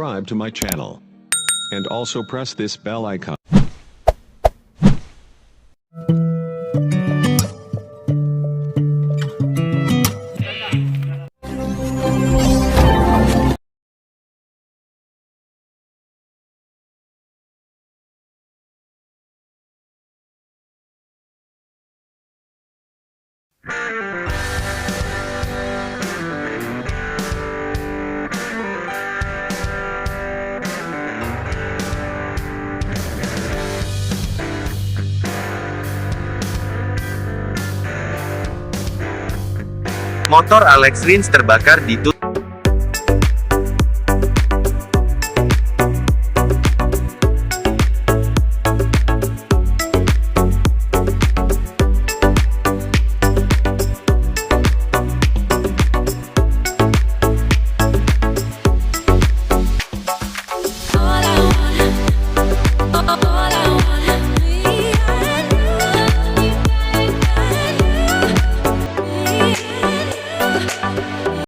subscribe to my channel. And also press this bell icon. Motor Alex Rins terbakar di